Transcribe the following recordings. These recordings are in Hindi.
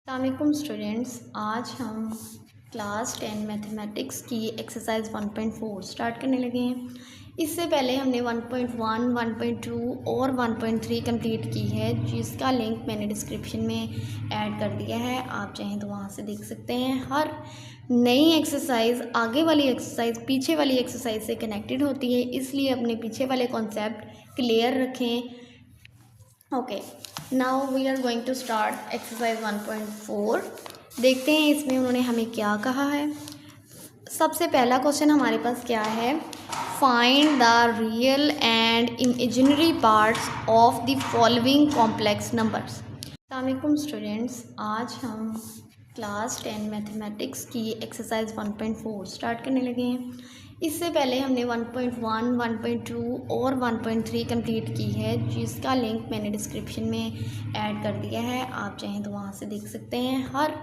अस्सलामुअलैकुम स्टूडेंट्स, आज हम क्लास 10 मैथमेटिक्स की एक्सरसाइज 1.4 स्टार्ट करने लगे हैं। इससे पहले हमने 1.1, 1.2 और 1.3 कंप्लीट की है, जिसका लिंक मैंने डिस्क्रिप्शन में ऐड कर दिया है। आप चाहें तो वहाँ से देख सकते हैं। हर नई एक्सरसाइज आगे वाली एक्सरसाइज पीछे वाली एक्सरसाइज से कनेक्टेड होती है, इसलिए अपने पीछे वाले कॉन्सेप्ट क्लियर रखें। Okay, now we are going to start exercise 1.4। देखते हैं इसमें उन्होंने हमें क्या कहा है। सबसे पहला क्वेश्चन हमारे पास क्या है, find the real and imaginary parts of the following complex numbers. अस्सलामुअलैकुम स्टूडेंट्स, आज हम क्लास 10 मैथमेटिक्स की एक्सरसाइज 1.4 स्टार्ट करने लगे हैं। इससे पहले हमने 1.1, 1.2 और 1.3 कंप्लीट की है, जिसका लिंक मैंने डिस्क्रिप्शन में ऐड कर दिया है। आप चाहें तो वहाँ से देख सकते हैं। हर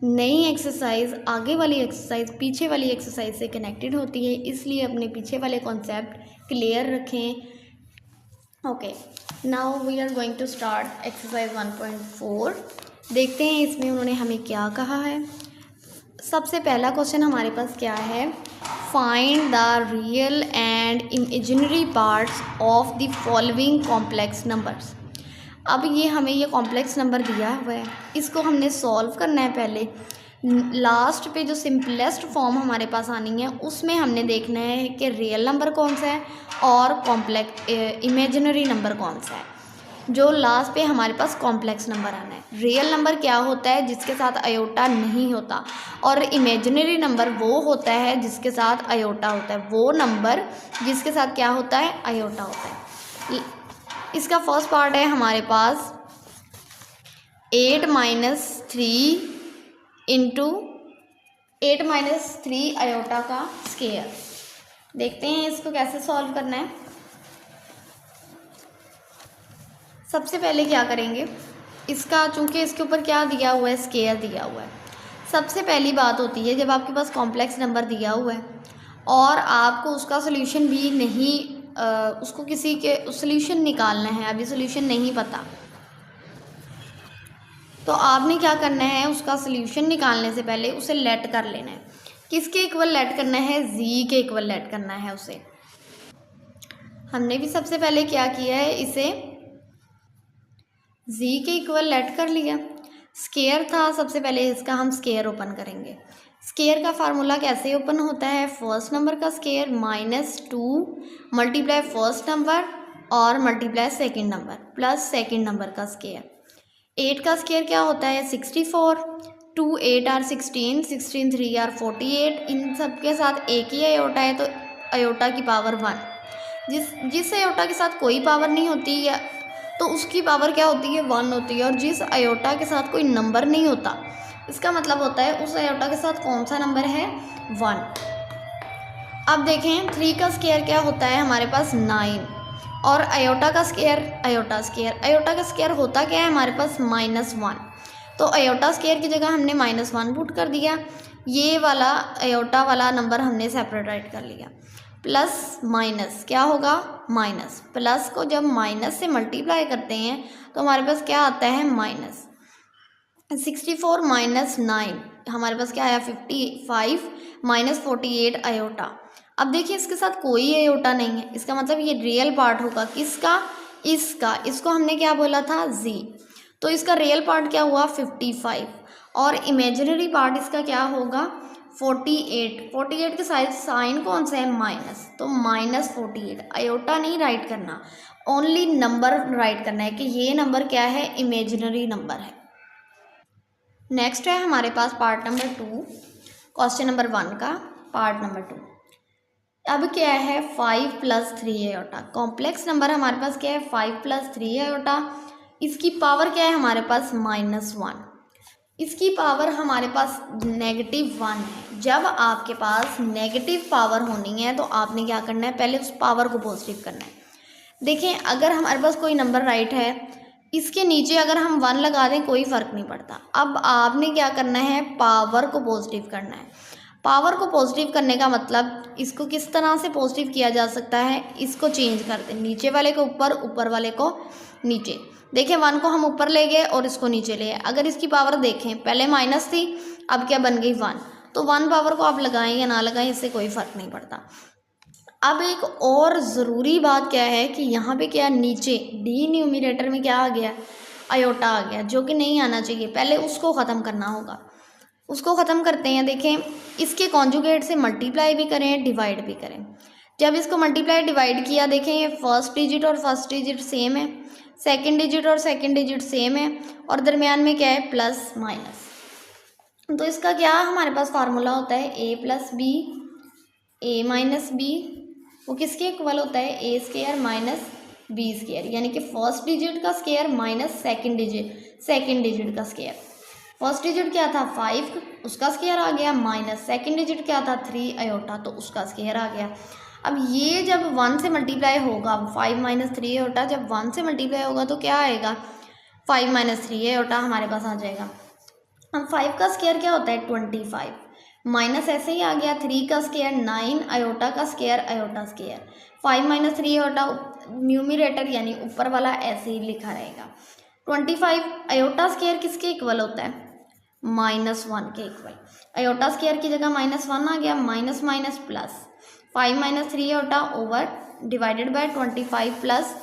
नई एक्सरसाइज आगे वाली एक्सरसाइज पीछे वाली एक्सरसाइज से कनेक्टेड होती है, इसलिए अपने पीछे वाले कॉन्सेप्ट क्लियर रखें। Okay, now we are going to start exercise 1.4। देखते हैं इसमें उन्होंने हमें क्या कहा है। सबसे पहला क्वेश्चन हमारे पास क्या है, find the real and imaginary parts of the following complex numbers. अब ये हमें ये कॉम्प्लेक्स नंबर दिया हुआ है, इसको हमने सॉल्व करना है। पहले लास्ट पे जो सिंपलेस्ट फॉर्म हमारे पास आनी है, उसमें हमने देखना है कि रियल नंबर कौन सा है और कॉम्प्लेक्स इमेजिनरी नंबर कौन सा है। जो लास्ट पे हमारे पास कॉम्प्लेक्स नंबर आना है। रियल नंबर क्या होता है, जिसके साथ अयोटा नहीं होता, और इमेजिनरी नंबर वो होता है जिसके साथ अयोटा होता है। वो नंबर जिसके साथ क्या होता है, अयोटा होता है। इसका फर्स्ट पार्ट है हमारे पास 8 - 3 इंटू 8 - 3 अयोटा का स्क्वायर। देखते हैं इसको कैसे सॉल्व करना है। सबसे पहले क्या करेंगे, इसका चूँकि इसके ऊपर क्या दिया हुआ है, स्क्वायर दिया हुआ है। सबसे पहली बात होती है, जब आपके पास कॉम्प्लेक्स नंबर दिया हुआ है और आपको उसका सोल्यूशन भी नहीं उसको किसी के सोल्यूशन निकालना है, अभी सोल्यूशन नहीं पता, तो आपने क्या करना है, उसका सोल्यूशन निकालने से पहले उसे लेट कर लेना है। किसके इक्वल लेट करना है, जी के इक्वल लेट करना है उसे। हमने भी सबसे पहले क्या किया है, इसे z के इक्वल लेट कर लिया। स्क्वायर था, सबसे पहले इसका हम स्क्वायर ओपन करेंगे। स्क्वायर का फार्मूला कैसे ओपन होता है, फर्स्ट नंबर का स्क्वायर -2 मल्टीप्लाई फर्स्ट नंबर और multiply second number plus second number का स्क्वायर। 8 का स्क्वायर क्या होता है, 64। 2 8 आर 16, 16 3 आर 48। इन सब के साथ एक ही अयोटा है, तो अयोटा की पावर 1। जिस अयोटा के साथ कोई पावर नहीं होती या तो उसकी पावर क्या होती है, 1 होती है। और जिस अयोटा के साथ कोई नंबर नहीं होता, इसका मतलब होता है उस अयोटा के साथ कौन सा नंबर है, 1। अब देखें 3 का स्क्वायर क्या होता है हमारे पास, 9। और अयोटा का स्क्वायर, अयोटा का स्क्वायर होता क्या है हमारे पास, -1। तो अयोटा स्क्वायर की जगह हमने -1 पुट कर दिया। ये वाला अयोटा वाला नंबर हमने सेपरेट राइट कर लिया। प्लस माइनस क्या होगा, माइनस। प्लस को जब माइनस से मल्टीप्लाई करते हैं तो हमारे पास क्या आता है, माइनस। 64 - 9 हमारे पास क्या आया, 55 - 48 अयोटा। अब देखिए इसके साथ कोई अयोटा नहीं है, इसका मतलब ये रियल पार्ट होगा किसका, इसका। इसको हमने क्या बोला था, जी। तो इसका रियल पार्ट क्या हुआ, 55, और इमेजिनरी पार्ट इसका क्या होगा, 48। 48 के साइड साइन कौन सा है, माइनस, तो -48। अयोटा नहीं राइट करना, ओनली नंबर राइट करना है कि ये नंबर क्या है, इमेजिनरी नंबर है। नेक्स्ट है हमारे पास पार्ट नंबर 2, क्वेश्चन नंबर 1 का पार्ट नंबर 2। अब क्या है, 5 + 3 अयोटा। कॉम्प्लेक्स नंबर हमारे पास क्या है, 5 + 3 अयोटा। इसकी पावर क्या है हमारे पास, -1। इसकी पावर हमारे पास -1 है। जब आपके पास नेगेटिव पावर होनी है तो आपने क्या करना है, पहले उस पावर को पॉजिटिव करना है। देखें अगर हमारे पास कोई नंबर राइट है, इसके नीचे अगर हम 1 लगा दें कोई फ़र्क नहीं पड़ता। अब आपने क्या करना है, पावर को पॉजिटिव करना है। पावर को पॉजिटिव करने का मतलब इसको किस तरह से पॉजिटिव किया जा सकता है, इसको चेंज कर दें, नीचे वाले को ऊपर, ऊपर वाले को नीचे। देखिए 1 को हम ऊपर ले गए और इसको नीचे ले आए। अगर इसकी पावर देखें, पहले माइनस थी, अब क्या बन गई 1। तो 1 पावर को आप लगाएं या ना लगाएं, इससे कोई फ़र्क नहीं पड़ता। अब एक और ज़रूरी बात क्या है कि यहाँ पे क्या नीचे डी न्यूमिनेटर में क्या आ गया, आयोटा आ गया, जो कि नहीं आना चाहिए। पहले उसको ख़त्म करना होगा। उसको ख़त्म करते हैं। देखें, इसके कॉन्जुगेट से मल्टीप्लाई भी करें, डिवाइड भी करें। जब इसको मल्टीप्लाई डिवाइड किया, देखें ये फर्स्ट डिजिट और फर्स्ट डिजिट सेम है, सेकंड डिजिट और सेकंड डिजिट सेम है, और दरमियान में क्या है, प्लस माइनस। तो इसका क्या हमारे पास फार्मूला होता है, ए plus B, A minus B, वो किसके इक्वल होता है, ए स्क्वायर माइनस बी स्क्वायर, यानी कि फर्स्ट डिजिट का स्क्वायर माइनस सेकंड डिजिट का स्क्वायर। फर्स्ट डिजिट क्या था 5, उसका स्क्वायर आ गया, माइनस सेकंड डिजिट क्या था 3 आयोटा, तो उसका स्क्वायर आ गया। अब ये जब 1 से मल्टीप्लाई होगा, 5 माइनस 3 आयोटा जब 1 से मल्टीप्लाई होगा तो क्या आएगा, 5 माइनस 3 आयोटा हमारे पास आ जाएगा। अब 5 का स्क्वायर क्या होता है 25, माइनस ऐसे ही आ गया, 3 का स्क्वायर 9, आयोटा का square iota square, 5 minus 3 iota numerator यानी ऊपर वाला ऐसे ही लिखा रहेगा। 25 आयोटा स्क्वायर किसके इक्वल होता है, -1 के इक्वल। आयोटा स्क्वायर की जगह -1 आ गया, minus minus plus, 5 minus 3 iota over divided bye 25 plus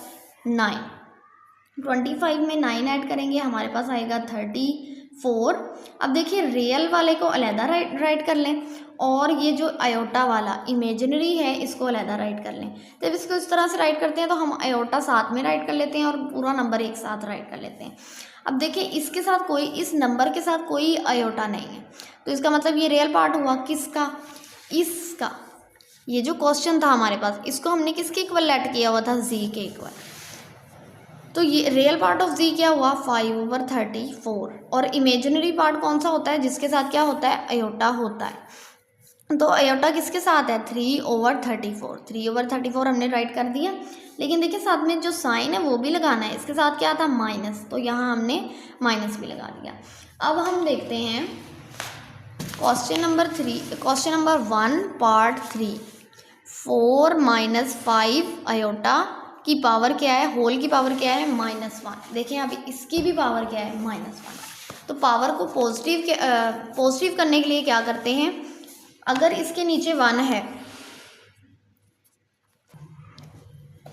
9। 25 में 9 ऐड करेंगे, हमारे पास आएगा 34। अब देखिए रियल वाले को अलहदा राइट कर लें, और ये जो आयोटा वाला इमेजिनरी है इसको अलहदा राइट कर लें। जब इसको इस तरह से राइट करते हैं तो हम आयोटा साथ में राइट कर लेते हैं और पूरा नंबर एक साथ राइट कर लेते हैं। अब देखिए इसके साथ कोई, इस नंबर के साथ कोई आयोटा नहीं है, तो इसका मतलब ये रियल पार्ट हुआ किसका, इसका। ये जो क्वेश्चन था हमारे पास, इसको हमने किसके इक्वल लेट किया हुआ था, जी के इक्वल। तो ये रियल पार्ट ऑफ जी क्या हुआ 5/34, और इमेजिनरी पार्ट कौन सा होता है, जिसके साथ क्या होता है, आयोटा होता है। तो आयोटा किसके साथ है 3/34, 3/34 हमने राइट कर दिया। लेकिन देखिए साथ में जो साइन है वो भी लगाना है, इसके साथ क्या था माइनस, तो यहाँ हमने माइनस भी लगा दिया। अब हम देखते हैं क्वेश्चन नंबर 1 पार्ट 3, 4 - 5 आयोटा की पावर क्या है, होल की पावर क्या है -1। देखें अभी इसकी भी पावर क्या है -1। तो पावर को पॉजिटिव करने के लिए क्या करते हैं, अगर इसके नीचे 1 है,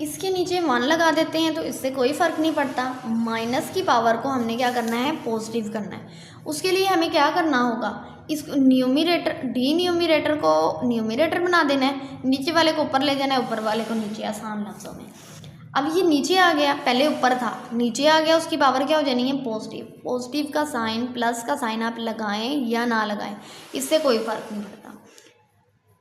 इसके नीचे 1 लगा देते हैं तो इससे कोई फ़र्क नहीं पड़ता। माइनस की पावर को हमने क्या करना है, पॉजिटिव करना है। उसके लिए हमें क्या करना होगा, इस न्यूमिरेटर डी न्यूमिरेटर को न्यूमिरेटर बना देना है, नीचे वाले को ऊपर ले जाना है, ऊपर वाले को नीचे, आसान लफ्ज़ों में। अब ये नीचे आ गया, पहले ऊपर था, नीचे आ गया, उसकी पावर क्या हो जानी है पॉजिटिव। पॉजिटिव का साइन, प्लस का साइन आप लगाएं या ना लगाएं, इससे कोई फ़र्क नहीं पड़ता।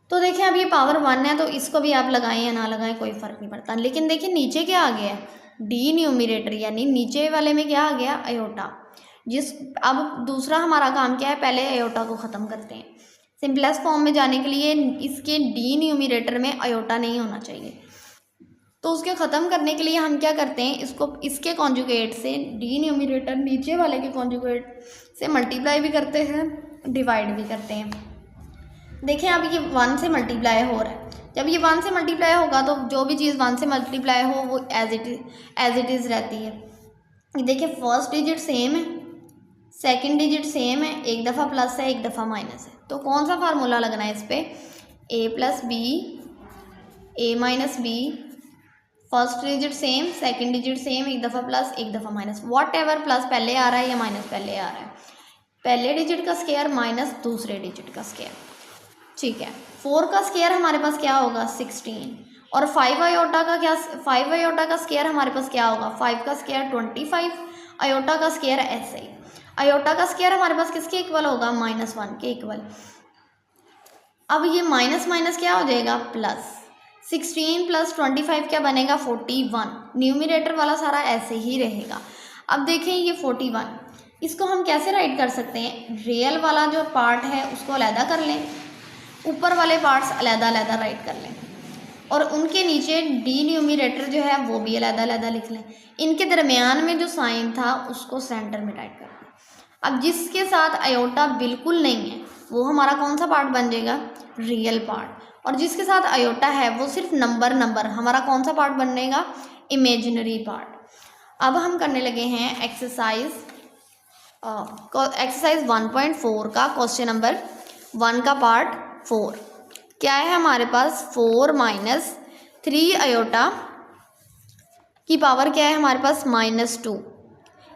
तो देखिए अब ये पावर 1 है तो इसको भी आप लगाएं या ना लगाएं कोई फ़र्क नहीं पड़ता। लेकिन देखिए नीचे क्या आ गया है, डी न्यूमिरेटर यानी नीचे वाले में क्या आ गया, आयोटा। अब दूसरा हमारा काम क्या है, पहले आयोटा को ख़त्म करते हैं। सिंपलेस्ट फॉर्म में जाने के लिए इसके डी न्यूमिरेटर में आयोटा नहीं होना चाहिए, तो उसके ख़त्म करने के लिए हम क्या करते हैं, इसको इसके कॉन्जुगेट से डी न्यूमिरेटर नीचे वाले के कॉन्जुगेट से मल्टीप्लाई भी करते हैं, डिवाइड भी करते हैं। देखें अब ये 1 से मल्टीप्लाई हो रहा है, जब ये 1 से मल्टीप्लाई होगा तो जो भी चीज़ 1 से मल्टीप्लाई हो वो एज इट इज़ रहती है। देखिए फर्स्ट डिजिट सेम है, सेकंड डिजिट सेम है, एक दफ़ा प्लस है एक दफ़ा माइनस है, तो कौन सा फार्मूला लगना है इस पर, A plus B, A minus B, first digit same, second digit same, एक दफ़ा प्लस एक दफ़ा माइनस, वॉट एवर प्लस पहले आ रहा है या माइनस पहले आ रहा है, पहले डिजिट का स्क्वायर माइनस दूसरे डिजिट का स्क्वायर। ठीक है, 4 का स्क्वायर हमारे पास क्या होगा 16, और 5 आयोटा का क्या, 5 आयोटा का स्क्वायर हमारे पास क्या होगा, 5 का स्क्वायर 25, आयोटा का स्क्वायर ऐसे ही। आयोटा का स्क्वायर हमारे पास किसके इक्वल होगा, -1 के इक्वल। अब ये माइनस माइनस क्या हो जाएगा प्लस, 16 + 25 क्या बनेगा 41। न्यूमिरेटर वाला सारा ऐसे ही रहेगा। अब देखें ये 41, इसको हम कैसे राइट कर सकते हैं, रियल वाला जो पार्ट है उसको अलहदा कर लें, ऊपर वाले पार्ट्स अलहदा अलहदा राइट कर लें, और उनके नीचे डी न्यूमिरेटर जो है वो भी अलहदा अलहदा लिख लें। इनके दरमियान में जो साइन था उसको सेंटर में राइट कर लें। अब जिसके साथ आयोटा बिल्कुल नहीं है वो हमारा कौन सा पार्ट बन जाएगा, रियल पार्ट। और जिसके साथ आयोटा है वो सिर्फ नंबर हमारा कौन सा पार्ट बनेगा, इमेजिनरी पार्ट। अब हम करने लगे हैं एक्सरसाइज 1.4 का क्वेश्चन नंबर 1 का पार्ट 4। क्या है हमारे पास, 4 माइनस 3 आयोटा की पावर क्या है हमारे पास, -2।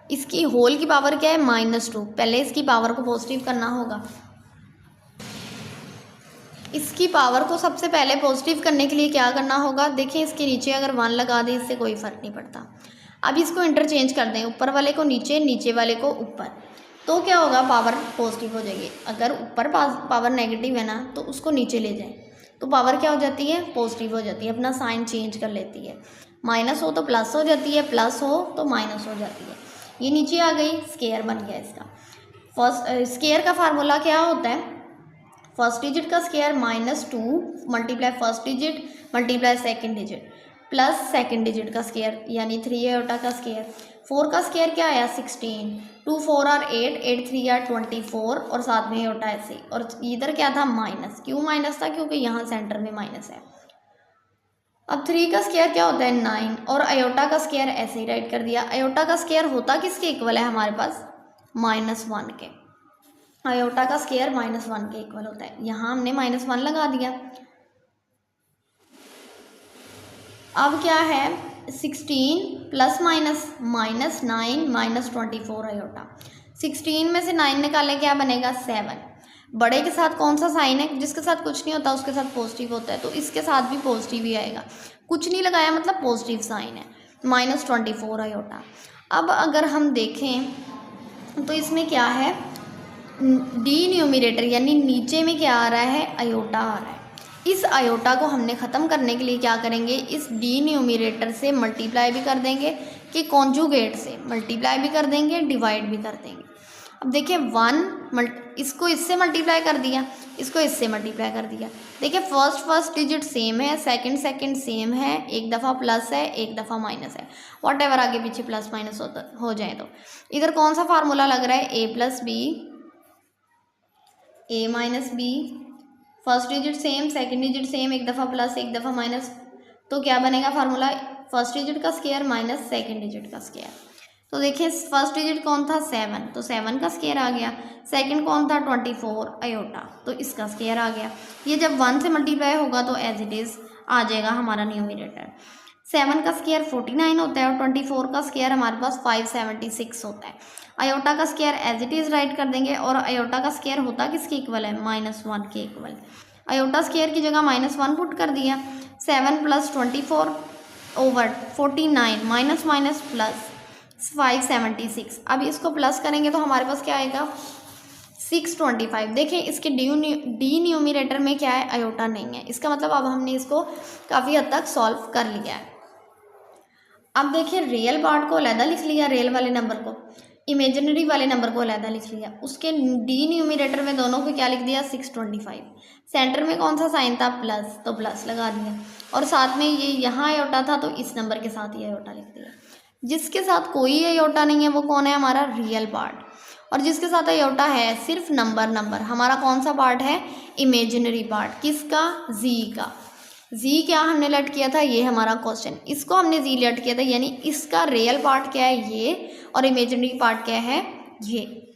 इसकी होल की पावर क्या है, -2। पहले इसकी पावर को पॉजिटिव करना होगा। इसकी पावर को सबसे पहले पॉजिटिव करने के लिए क्या करना होगा, देखिए इसके नीचे अगर 1 लगा दें इससे कोई फ़र्क नहीं पड़ता। अब इसको इंटरचेंज कर दें, ऊपर वाले को नीचे, नीचे वाले को ऊपर, तो क्या होगा, पावर पॉजिटिव हो जाएगी। अगर ऊपर पावर नेगेटिव है ना तो उसको नीचे ले जाएं तो पावर क्या हो जाती है, पॉजिटिव हो जाती है, अपना साइन चेंज कर लेती है। माइनस हो तो प्लस हो जाती है, प्लस हो तो माइनस हो जाती है। ये नीचे आ गई, स्केयर बन गया इसका। फर्स्ट स्केयर का फार्मूला क्या होता है, फर्स्ट डिजिट का square -2 multiply first digit multiply second digit plus second digit का स्केयर यानी 3 आयोटा का स्केयर। 4 का स्केयर क्या आया, 16, 2 4 आर 8, 8 3 आर 24 और साथ में आयोटा ऐसे। और इधर क्या था, माइनस। क्यों माइनस था, क्योंकि यहाँ सेंटर में माइनस है। अब 3 का स्केयर क्या होता है, 9 और आयोटा का स्केयर ऐसे ही राइट कर दिया। आयोटा का स्केयर होता किसके इक्वल है हमारे पास, -1 के। आयोटा का स्केयर -1 के इक्वल होता है। यहाँ हमने -1 लगा दिया। अब क्या है, 16 प्लस माइनस -9 -24 आयोटा। 16 में से 9 निकालें क्या बनेगा, 7। बड़े के साथ कौन सा साइन है, जिसके साथ कुछ नहीं होता उसके साथ पॉजिटिव होता है, तो इसके साथ भी पॉजिटिव ही आएगा। कुछ नहीं लगाया मतलब पॉजिटिव साइन है, -24 आयोटा। अब अगर हम देखें तो इसमें क्या है, डी न्यूमिरेटर यानी नीचे में क्या आ रहा है, आयोटा आ रहा है। इस आयोटा को हमने ख़त्म करने के लिए क्या करेंगे, इस डी न्यूमिरेटर से मल्टीप्लाई भी कर देंगे कि कॉन्जुगेट से मल्टीप्लाई भी कर देंगे, डिवाइड भी कर देंगे। अब देखिए 1 इसको इससे मल्टीप्लाई कर दिया, इसको इससे मल्टीप्लाई कर दिया। देखिए फर्स्ट डिजिट सेम है, सेकंड सेम है, एक दफ़ा प्लस है, एक दफ़ा माइनस है। वॉट एवर आगे पीछे प्लस माइनस हो जाए तो इधर कौन सा फार्मूला लग रहा है, a + b a - b। First digit same, second digit same, एक दफ़ा प्लस एक दफ़ा माइनस, तो क्या बनेगा फार्मूला, फर्स्ट डिजिट का स्केयर माइनस सेकंड डिजिट का स्केयर। तो देखिए फर्स्ट डिजिट कौन था, 7, तो 7 का स्केयर आ गया। सेकंड कौन था, 24 आयोटा, तो इसका स्केयर आ गया। ये जब 1 से मल्टीप्लाई होगा तो एज इट इज़ आ जाएगा हमारा न्यूमिरेटर। 7 का स्केयर 49 होता है और 24 का स्केयर हमारे पास 576 होता है। आयोटा का square as it is write कर देंगे और आयोटा का स्केयर होता किसके इक्वल है, -1 के इक्वल। आयोटा स्केयर की जगह -1 पुट कर दिया। 7 + 24 ओवर 49 माइनस माइनस प्लस 576। अब इसको प्लस करेंगे तो हमारे पास क्या आएगा, 625। देखिए इसके डी न्यूमिरेटर में क्या है, आयोटा नहीं है। इसका मतलब अब हमने इसको काफ़ी हद तक सॉल्व कर लिया है। अब देखिए रियल पार्ट को अलहदा लिख लिया, रियल वाले नंबर को, इमेजिनरी वाले नंबर को अलहदा लिख लिया। उसके डी न्यूमिरेटर में दोनों को क्या लिख दिया, 625। सेंटर में कौन सा साइन था, प्लस, तो प्लस लगा दिया। और साथ में ये यहाँ आयोटा था तो इस नंबर के साथ ही आयोटा लिख दिया। जिसके साथ कोई आयोटा नहीं है वो कौन है, हमारा रियल पार्ट। और जिसके साथ आयोटा है सिर्फ नंबर हमारा कौन सा पार्ट है, इमेजिनरी पार्ट। किसका, जी का। जी क्या हमने लेट किया था, ये हमारा क्वेश्चन, इसको हमने जी लेट किया था, यानी इसका रियल पार्ट क्या है, ये, और इमेजिनरी पार्ट क्या है, ये।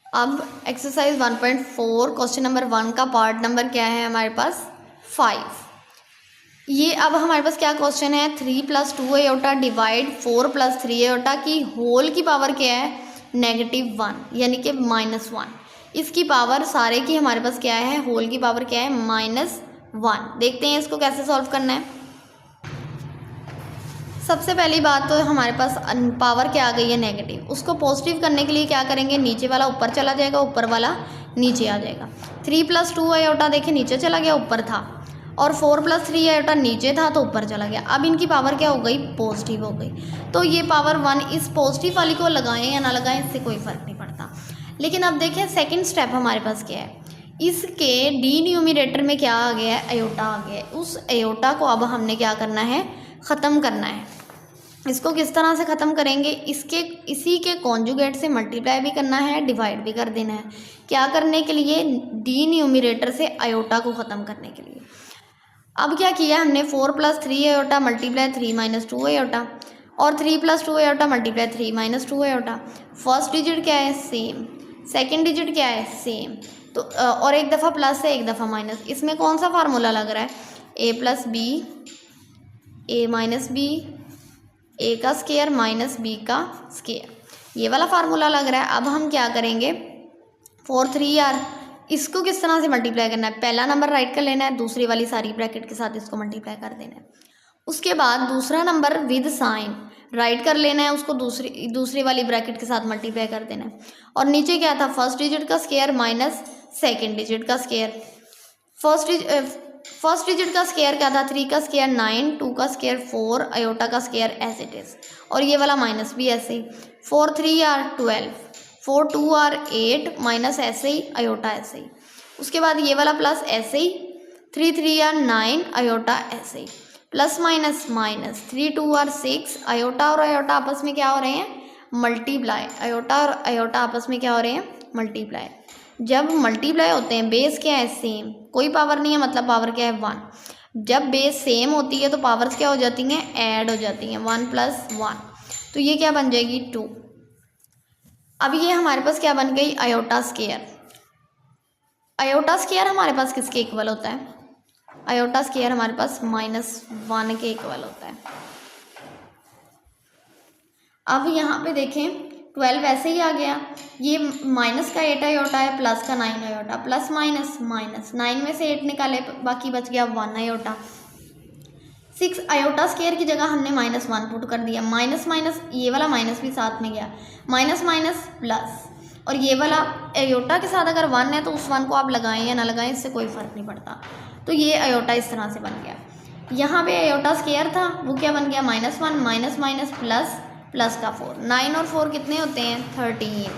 अब एक्सरसाइज 1.4 क्वेश्चन नंबर 1 का पार्ट नंबर क्या है हमारे पास, 5। ये अब हमारे पास क्या क्वेश्चन है, 3 + 2 आयोटा डिवाइड 4 + 3 आयोटा की होल की पावर क्या है, -1 यानी कि -1। इसकी पावर सारे की हमारे पास क्या है, होल की पावर क्या है, -1। देखते हैं इसको कैसे सॉल्व करना है। सबसे पहली बात तो हमारे पास पावर क्या आ गई है, नेगेटिव। उसको पॉजिटिव करने के लिए क्या करेंगे, नीचे वाला ऊपर चला जाएगा, ऊपर वाला नीचे आ जाएगा। 3 + 2 आयोटा देखिए नीचे चला गया, ऊपर था, और 4 + 3 आयोटा नीचे था तो ऊपर चला गया। अब इनकी पावर क्या हो गई, पॉजिटिव हो गई। तो ये पावर 1 इस पॉजिटिव वाली को लगाएं या ना लगाएं, इससे कोई फ़र्क नहीं पड़ता। लेकिन अब देखें सेकंड स्टेप हमारे पास क्या है, इसके डी न्यूमिरेटर में क्या आ गया है, आयोटा आ गया है। उस आयोटा को अब हमने क्या करना है, ख़त्म करना है। इसको किस तरह से ख़त्म करेंगे, इसी के कॉन्जुगेट से मल्टीप्लाई भी करना है, डिवाइड भी कर देना है। क्या करने के लिए, डी न्यूमिरेटर से आयोटा को ख़त्म करने के लिए। अब क्या किया हमने, 4 + 3 आयोटा मल्टीप्लाई 3 - 2 आयोटा, और 3 + 2 iota multiply 3 - 2 iota. First digit क्या है, सेम। सेकेंड डिजिट क्या है, सेम। तो और एक दफ़ा प्लस है, एक दफ़ा माइनस। इसमें कौन सा फार्मूला लग रहा है, a + b, a - b, a का स्केयर माइनस b का स्केयर, ये वाला फार्मूला लग रहा है। अब हम क्या करेंगे, 4 3 r, इसको किस तरह से मल्टीप्लाई करना है, पहला नंबर राइट कर लेना है, दूसरी वाली सारी ब्रैकेट के साथ इसको मल्टीप्लाई कर देना है। उसके बाद दूसरा नंबर विद साइन राइट कर लेना है, उसको दूसरी वाली ब्रैकेट के साथ मल्टीप्लाई कर देना है। और नीचे क्या था, फर्स्ट डिजिट का स्केयर माइनस सेकेंड डिजिट का स्केयर। फर्स्ट डिजिट का स्केयर क्या था, 3 का स्केयर 9, 2 का स्केयर 4, आयोटा का स्केयर एज इट इज़, और ये वाला माइनस भी ऐसे ही। 4 3 r 12, 4 2 r 8, माइनस ऐसे ही, आयोटा ऐसे ही। उसके बाद ये वाला प्लस ऐसे ही, 3 3 r 9, आयोटा ऐसे ही, plus minus minus, 3 2 r 6, iota और आयोटा आपस में क्या हो रहे हैं, मल्टीप्लाई। आयोटा और आयोटा आपस में क्या हो रहे हैं, मल्टीप्लाई। जब मल्टीप्लाई होते हैं, बेस क्या है, सेम, कोई पावर नहीं है, मतलब पावर क्या है, 1। जब बेस सेम होती है तो पावर्स क्या हो जाती हैं, ऐड हो जाती हैं, 1 + 1, तो ये क्या बन जाएगी, 2। अब ये हमारे पास क्या बन गई, आयोटा स्केयर। आयोटा स्केयर हमारे पास किसके इक्वल होता है, आयोटा स्केयर हमारे पास -1 के इक्वल होता है। अब यहाँ पे देखें, 12 ऐसे ही आ गया, ये माइनस का 8 आयोटा है, प्लस का 9 आयोटा, प्लस माइनस माइनस, 9 में से 8 निकाले, बाकी बच गया 1 आयोटा। 6 आयोटा स्केयर की जगह हमने -1 पुट कर दिया, माइनस माइनस, ये वाला माइनस भी साथ में गया, माइनस माइनस प्लस, और ये वाला आयोटा के साथ अगर 1 है तो उस 1 को आप लगाएं या ना लगाएं, इससे कोई फ़र्क नहीं पड़ता। तो ये आयोटा इस तरह से बन गया। यहाँ पे आयोटा स्केयर था, वो क्या बन गया, -1 माइनस माइनस प्लस, प्लस का 4, 9 और 4 कितने होते हैं, 13,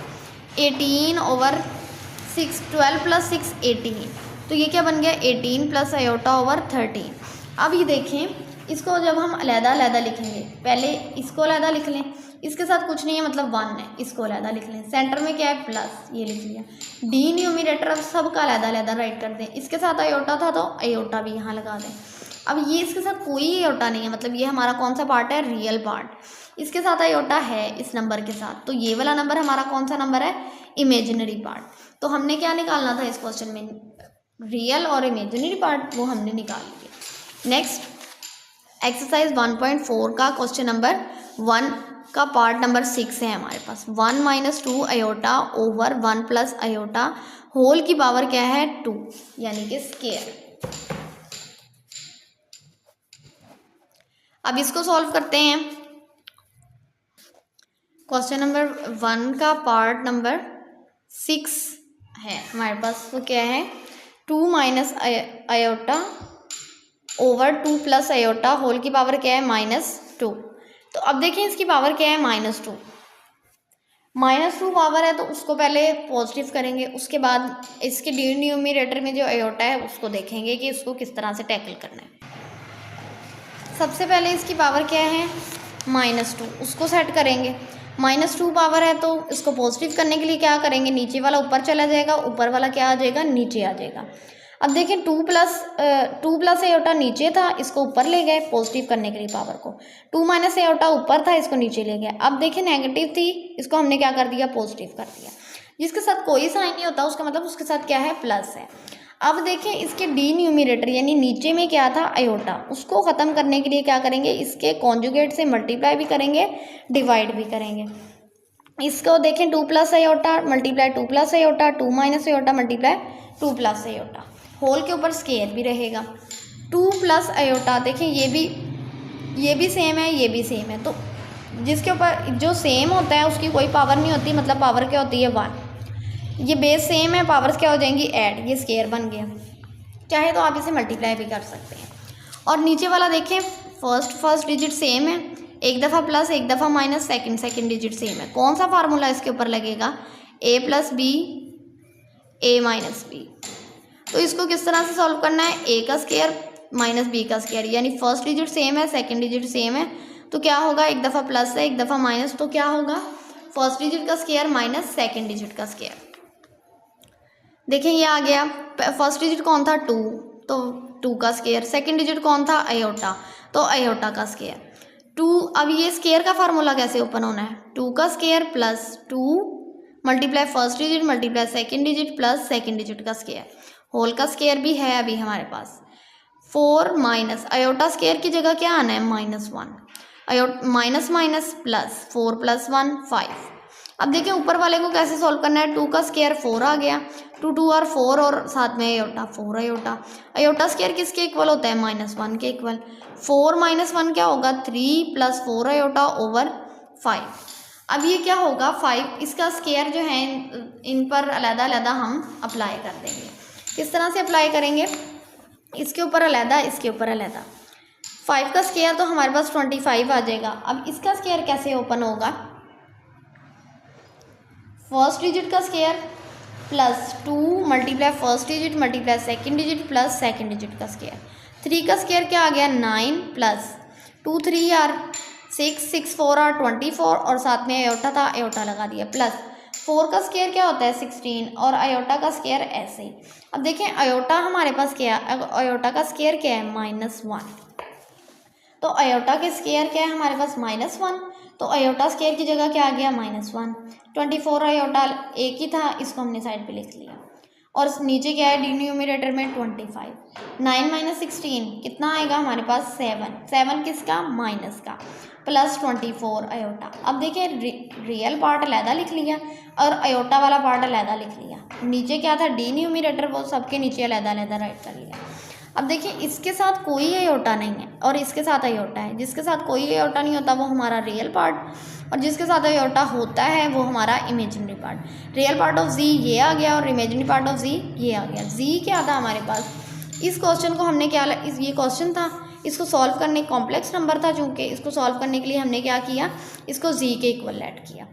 18/6, 12 + 6 18, तो ये क्या बन गया, 18 प्लस आयोटा ओवर 13। अब ये देखें, इसको जब हम अलग-अलग लिखेंगे, पहले इसको अलग लिख लें, इसके साथ कुछ नहीं है, मतलब 1 है, इसको अलग लिख लें, सेंटर में क्या है, प्लस, ये लिख लिया। डी न्यूमिरेटर अब सबका अलग राइट कर दें, इसके साथ आयोटा था तो आयोटा भी यहाँ लगा दें। अब ये इसके साथ कोई आयोटा नहीं है, मतलब ये हमारा कौन सा पार्ट है, रियल पार्ट। इसके साथ आयोटा है इस नंबर के साथ, तो ये वाला नंबर हमारा कौन सा नंबर है, इमेजिनरी पार्ट। तो हमने क्या निकालना था इस क्वेश्चन में, रियल और इमेजिनरी पार्ट, वो हमने निकाल लिया। नेक्स्ट एक्सरसाइज 1.4 का क्वेश्चन नंबर 1 का पार्ट नंबर 6 है हमारे पास। 1 - 2 आयोटा ओवर 1 + आयोटा होल की पावर क्या है, 2, यानी कि स्केयर। अब इसको सॉल्व करते हैं। क्वेश्चन नंबर 1 का पार्ट नंबर 6 है हमारे पास, वो क्या है, 2 - आयोटा ओवर 2 + आयोटा होल की पावर क्या है, -2। तो अब देखें इसकी पावर क्या है, -2। -2 पावर है तो उसको पहले पॉजिटिव करेंगे, उसके बाद इसके न्यूमिरेटर में जो आयोटा है उसको देखेंगे कि उसको किस तरह से टैकल करना है। सबसे पहले इसकी पावर क्या है, -2, उसको सेट करेंगे। -2 पावर है तो इसको पॉजिटिव करने के लिए क्या करेंगे, नीचे वाला ऊपर चला जाएगा, ऊपर वाला क्या आ जाएगा, नीचे आ जाएगा। अब देखें 2 + आयोटा नीचे था, इसको ऊपर ले गए पॉजिटिव करने के लिए पावर को। 2 - आयोटा ऊपर था, इसको नीचे ले गए। अब देखें नेगेटिव थी, इसको हमने क्या कर दिया, पॉजिटिव कर दिया। जिसके साथ कोई साइन नहीं होता उसका मतलब उसके साथ क्या है, प्लस है। अब देखें इसके डी न्यूमिरेटर यानी नीचे में क्या था, आयोटा, उसको ख़त्म करने के लिए क्या करेंगे, इसके कॉन्जुगेट से मल्टीप्लाई भी करेंगे, डिवाइड भी करेंगे। इसको देखें 2 + iota multiply 2 + iota, 2 - iota multiply 2 + iota, whole के ऊपर स्केयर भी रहेगा। 2 + आयोटा देखें ये भी सेम है, ये भी सेम है, तो जिसके ऊपर जो सेम होता है उसकी कोई पावर नहीं होती, मतलब पावर क्या होती है, 1। ये बेस सेम है, पावर्स क्या हो जाएंगी, ऐड, ये स्केयर बन गया। चाहे तो आप इसे मल्टीप्लाई भी कर सकते हैं। और नीचे वाला देखें, फर्स्ट डिजिट सेम है, एक दफ़ा प्लस एक दफ़ा माइनस, सेकंड डिजिट सेम है। कौन सा फार्मूला इसके ऊपर लगेगा, a + b a - b। तो इसको किस तरह से सॉल्व करना है, a का स्केयर - b का स्केयर, यानी फर्स्ट डिजिट सेम है, सेकंड डिजिट सेम है, तो क्या होगा, एक दफ़ा प्लस है एक दफ़ा माइनस, तो क्या होगा फर्स्ट डिजिट का स्क्वायर माइनस सेकेंड डिजिट का स्क्वायर। देखें ये आ गया, फर्स्ट डिजिट कौन था 2, तो 2 का स्क्वायर, सेकेंड डिजिट कौन था आयोटा, तो आयोटा का स्क्वायर 2। अब ये स्क्वायर का फार्मूला कैसे ओपन होना है, 2 का square plus 2 multiply first digit multiply second digit plus second digit का स्क्वायर, होल का स्क्वायर भी है अभी हमारे पास। 4 माइनस आयोटा स्क्वायर की जगह क्या आना है -1, माइनस माइनस प्लस 4 + 1 5। अब देखिए ऊपर वाले को कैसे सॉल्व करना है, 2 का स्क्वायर 4 आ गया, 2 2 और 4 और साथ में आयोटा 4 आयोटा, आयोटा स्क्वायर किसके इक्वल होता है -1 के इक्वल। 4 - 1 क्या होगा 3 + 4 आयोटा ओवर 5। अब ये क्या होगा 5, इसका स्क्वायर जो है इन पर अलग-अलग हम अप्लाई कर देंगे। किस तरह से अप्लाई करेंगे, इसके ऊपर अलग इसके ऊपर अलग। 5 का स्क्वायर तो हमारे पास 25 आ जाएगा। अब इसका स्क्वायर कैसे ओपन होगा, फर्स्ट डिजिट का square plus 2 multiply first digit multiply second digit plus second digit का स्क्वायर। 3 का स्क्वायर क्या आ गया 9 प्लस 2 3 आर 6 6 4 आर 24 और साथ में आयोटा था, आयोटा लगा दिया, प्लस 4 का स्क्वायर क्या होता है 16 और आयोटा का स्क्वायर ऐसे ही। अब देखें आयोटा हमारे पास क्या है, आयोटा का स्क्वायर क्या है -1, तो आयोटा के स्क्वायर क्या है हमारे पास -1, तो आयोटा स्क्वायर की जगह क्या आ गया -1। 24 आयोटा एक ही था, इसको हमने साइड पे लिख लिया, और नीचे क्या है डिनोमिनेटर में 25। 9 - 16 कितना आएगा हमारे पास 7 किसका माइनस का, प्लस 24 आयोटा। अब देखिए रियल पार्ट अलहदा लिख लिया और आयोटा वाला पार्ट अलहदा लिख लिया, नीचे क्या था डिनोमिनेटर वो सबके नीचे अलहदा अलहदा राइट कर लिया। अब देखिए इसके साथ कोई आयोटा नहीं है और इसके साथ आयोटा है, जिसके साथ कोई आयोटा नहीं होता वो हमारा रियल पार्ट और जिसके साथ आयोटा होता है वो हमारा imaginary part. Real part of z ये आ गया और इमेजिनरी पार्ट ऑफ जी ये आ गया। जी क्या था हमारे पास, इस क्वेश्चन को हमने क्या, ये क्वेश्चन था, इसको सॉल्व करने कॉम्प्लेक्स नंबर था चूँकि, इसको सॉल्व करने के लिए हमने क्या किया, इसको जी के इक्वल लेट किया।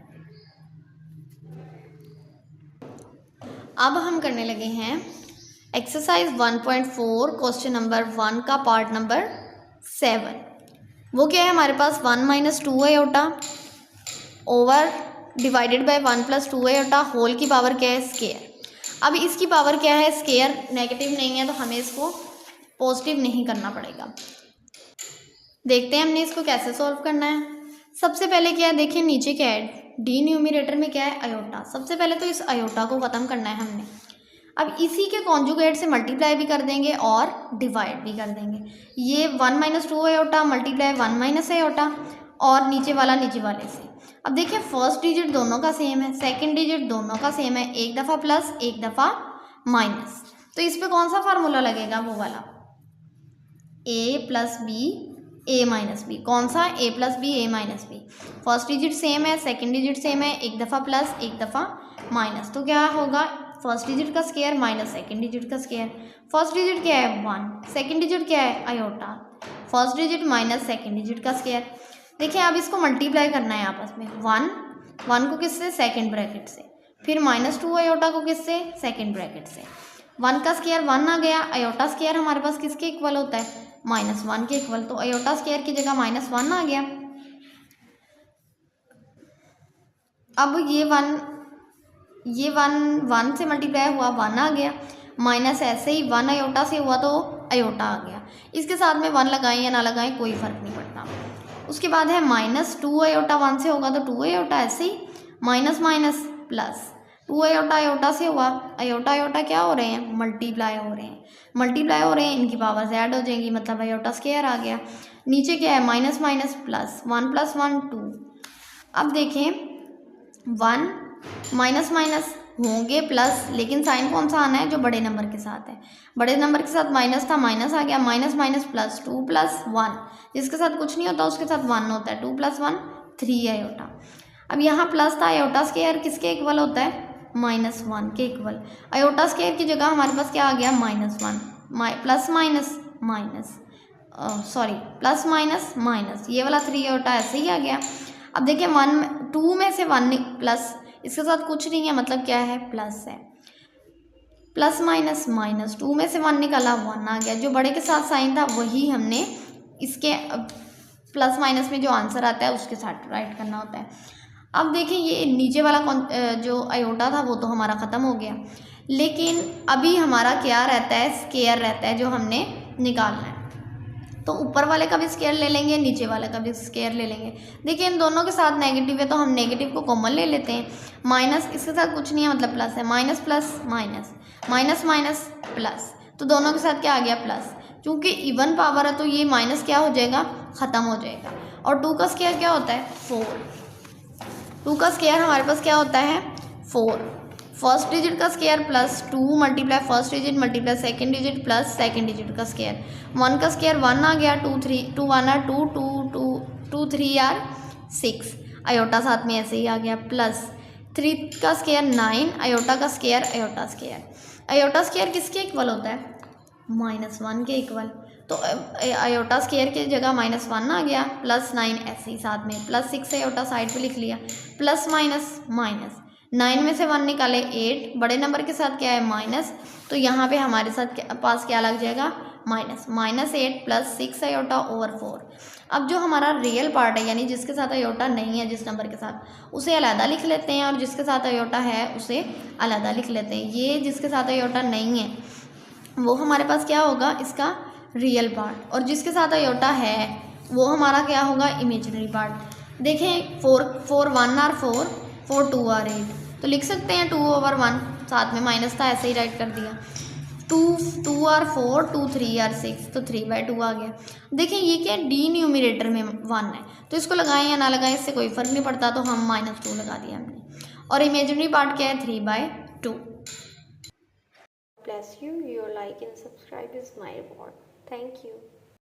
अब हम करने लगे हैं एक्सरसाइज 1.4 क्वेश्चन नंबर 1 का पार्ट नंबर 7। वो क्या है हमारे पास 1 - 2 iota over divided by 1 + 2 iota whole की पावर क्या है स्क्वायर। अब इसकी पावर क्या है स्क्वायर, नेगेटिव नहीं है तो हमें इसको पॉजिटिव नहीं करना पड़ेगा। देखते हैं हमने इसको कैसे सॉल्व करना है। सबसे पहले क्या है, देखिए नीचे क्या है डिनोमिनेटर में क्या है आयोटा, सबसे पहले तो इस आयोटा को ख़त्म करना है हमने। अब इसी के कॉन्जुगेट से मल्टीप्लाई भी कर देंगे और डिवाइड भी कर देंगे। ये 1 - 2 आयोटा मल्टीप्लाई 1 - आयोटा और नीचे वाला नीचे वाले से। अब देखिए फर्स्ट डिजिट दोनों का सेम है, सेकंड डिजिट दोनों का सेम है, एक दफ़ा प्लस एक दफ़ा माइनस, तो इस पे कौन सा फार्मूला लगेगा, वो वाला a + b a - b। कौन सा a + b a - b। First digit same है, सेकंड डिजिट सेम है, एक दफ़ा प्लस एक दफ़ा माइनस, तो क्या होगा फर्स्ट डिजिट का स्क्वायर माइनस सेकंड डिजिट का स्क्वायर। फर्स्ट डिजिट क्या है 1, सेकंड डिजिट क्या है iota, first digit minus second digit का स्क्वायर। देखिए अब इसको मल्टीप्लाई करना है आपस में, 1 को किससे सेकंड ब्रैकेट से, फिर -2 आयोटा को किससे सेकंड ब्रैकेट से। 1 का स्क्वायर 1 आ गया, आयोटा स्क्वायर हमारे पास किसके इक्वल होता है -1 के इक्वल, तो आयोटा स्क्वायर की जगह -1 आ गया। अब ये 1 से मल्टीप्लाई हुआ 1 आ गया, माइनस ऐसे ही 1 आयोटा से हुआ तो आयोटा आ गया। इसके साथ में 1 लगाएं या ना लगाएं कोई फ़र्क नहीं पड़ता। उसके बाद है -2 आयोटा 1 से होगा तो 2 आयोटा, ऐसे ही minus minus plus 2 iota iota से हुआ, आयोटा आयोटा क्या हो रहे हैं मल्टीप्लाई हो रहे हैं, इनकी पावर्स ऐड हो जाएंगी, मतलब आयोटा स्क्वायर आ गया। नीचे क्या है माइनस माइनस प्लस 1 + 1 2। अब देखें 1 माइनस माइनस होंगे प्लस, लेकिन साइन कौन सा आना है जो बड़े नंबर के साथ है, बड़े नंबर के साथ माइनस था, माइनस आ गया, माइनस माइनस प्लस 2 + 1, जिसके साथ कुछ नहीं होता उसके साथ 1 होता है, 2 + 1 3 आयोटा। अब यहाँ प्लस था, आयोटा स्क्वायर किसके इक्वल होता है -1 के इक्वल, आयोटा स्क्वायर की जगह हमारे पास क्या आ गया -1 plus minus minus plus minus minus, ये वाला 3 आयोटा ऐसे ही आ गया। अब देखिए 2 में से 1 प्लस, इसके साथ कुछ नहीं है मतलब क्या है प्लस है, प्लस माइनस माइनस, 2 में से 1 निकाला 1 आ गया, जो बड़े के साथ साइन था वही हमने इसके प्लस माइनस में जो आंसर आता है उसके साथ राइट करना होता है। अब देखें ये नीचे वाला जो आयोटा था वो तो हमारा ख़त्म हो गया, लेकिन अभी हमारा क्या रहता है, स्केयर रहता है जो हमने निकालना है। तो ऊपर वाले का भी स्केयर ले लेंगे, नीचे वाले का भी स्केयर ले लेंगे। देखिए इन दोनों के साथ नेगेटिव है तो हम नेगेटिव को कॉमन ले लेते हैं। माइनस इसके साथ कुछ नहीं है मतलब प्लस है, minus plus minus, minus minus plus, तो दोनों के साथ क्या आ गया प्लस। क्योंकि इवन पावर है तो ये माइनस क्या हो जाएगा, ख़त्म हो जाएगा। और 2 का स्केयर क्या होता है 4, 2 का स्केयर हमारे पास क्या होता है 4। फर्स्ट डिजिट का square plus 2 multiply first digit multiply second digit plus second digit का स्केयर। 1 का स्केयर 1 आ गया, 2 3 2 1 आर 2 2 2 2 3 आर 6, आयोटा साथ में ऐसे ही आ गया प्लस 3 का स्केयर 9, आयोटा का square iota square. Iota square किसके इक्वल होता है, -1 के इक्वल। तो आयोटा स्केयर की जगह -1 आ गया, प्लस 9 ऐसे ही साथ में, प्लस 6 आयोटा साइड पे लिख लिया, प्लस माइनस माइनस, 9 में से 1 निकाले 8, बड़े नंबर के साथ क्या है माइनस, तो यहाँ पे हमारे साथ पास क्या लग जाएगा माइनस, -8 प्लस 6 आयोटा ओवर 4। अब जो हमारा रियल पार्ट है यानी जिसके साथ आयोटा नहीं है जिस नंबर के साथ, उसे अलग लिख लेते हैं, और जिसके साथ आयोटा है उसे अलग लिख लेते हैं। ये जिसके साथ आयोटा नहीं है वो हमारे पास क्या होगा इसका रियल पार्ट, और जिसके साथ आयोटा है वो हमारा क्या होगा इमेजिनरी पार्ट। देखें 4 1 आर 4 4 2 आर 8, तो लिख सकते हैं 2/1, साथ में माइनस था ऐसे ही राइट कर दिया। 2 आर 4 2 3 आर 6, तो 3/2 आ गया। देखें ये क्या डी न्यूमिनेटर में 1 है तो इसको लगाएं या ना लगाएं इससे कोई फ़र्क नहीं पड़ता, तो हम -2 लगा दिया हमने। और इमेजिनरी पार्ट क्या है 3/2। Bless you. Your like and subscribe is my reward. Thank you.